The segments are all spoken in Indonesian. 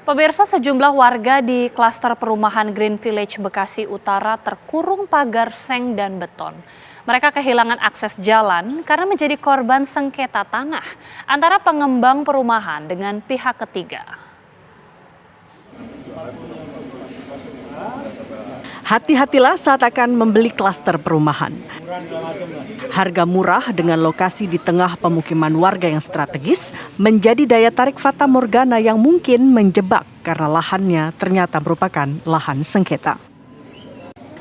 Pemirsa, sejumlah warga di klaster perumahan Green Village Bekasi Utara terkurung pagar seng dan beton. Mereka kehilangan akses jalan karena menjadi korban sengketa tanah antara pengembang perumahan dengan pihak ketiga. Hati-hatilah saat akan membeli klaster perumahan. Harga murah dengan lokasi di tengah pemukiman warga yang strategis menjadi daya tarik fata morgana yang mungkin menjebak karena lahannya ternyata merupakan lahan sengketa.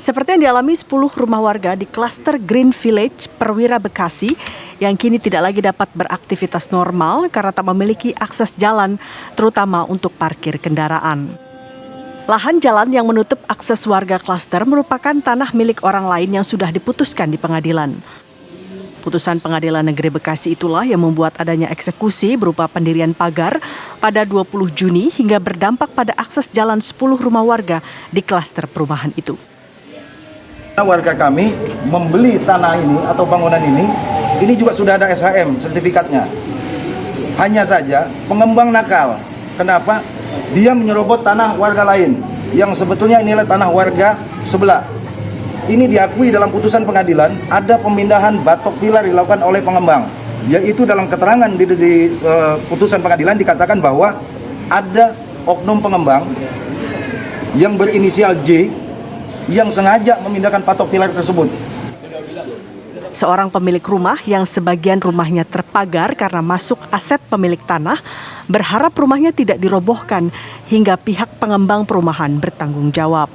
Seperti yang dialami 10 rumah warga di klaster Green Village Perwira Bekasi yang kini tidak lagi dapat beraktivitas normal karena tak memiliki akses jalan, terutama untuk parkir kendaraan. Lahan jalan yang menutup akses warga klaster merupakan tanah milik orang lain yang sudah diputuskan di pengadilan. Putusan Pengadilan Negeri Bekasi itulah yang membuat adanya eksekusi berupa pendirian pagar pada 20 Juni hingga berdampak pada akses jalan 10 rumah warga di klaster perumahan itu. Warga kami membeli tanah ini atau bangunan ini juga sudah ada SHM sertifikatnya. Hanya saja pengembang nakal. Kenapa? Dia menyerobot tanah warga lain yang sebetulnya inilah tanah warga sebelah. Ini diakui dalam putusan pengadilan ada pemindahan batok pilar dilakukan oleh pengembang. Yaitu dalam keterangan di putusan pengadilan dikatakan bahwa ada oknum pengembang yang berinisial J yang sengaja memindahkan patok pilar tersebut. Seorang pemilik rumah yang sebagian rumahnya terpagar karena masuk aset pemilik tanah berharap rumahnya tidak dirobohkan hingga pihak pengembang perumahan bertanggung jawab.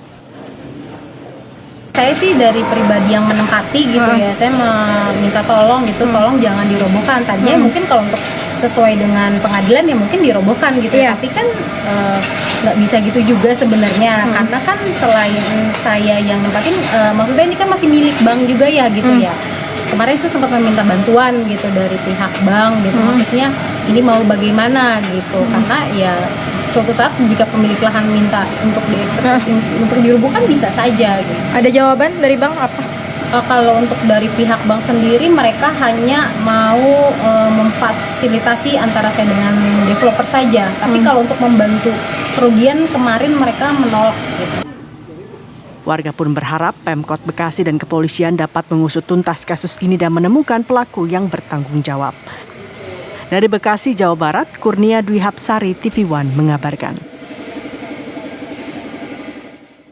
Saya sih dari pribadi yang menempati gitu ya, saya meminta tolong gitu, tolong jangan dirobohkan. Tadinya mungkin kalau untuk sesuai dengan pengadilan ya mungkin dirobohkan gitu ya, tapi kan nggak bisa gitu juga sebenarnya, karena kan selain saya yang nempatin, maksudnya ini kan masih milik bank juga ya gitu ya. Kemarin saya sempat meminta bantuan gitu dari pihak bank gitu, maksudnya ini mau bagaimana gitu, karena ya suatu saat jika pemilik lahan minta untuk dieksekusi, untuk dirobohkan bisa saja gitu. Ada jawaban dari bank apa? Kalau untuk dari pihak bank sendiri mereka hanya mau memfasilitasi antara saya dengan developer saja, tapi kalau untuk membantu kerugian kemarin mereka menolak gitu. Warga pun berharap Pemkot Bekasi dan kepolisian dapat mengusut tuntas kasus ini dan menemukan pelaku yang bertanggung jawab. Dari Bekasi, Jawa Barat, Kurnia Dwi Hapsari, TV One mengabarkan.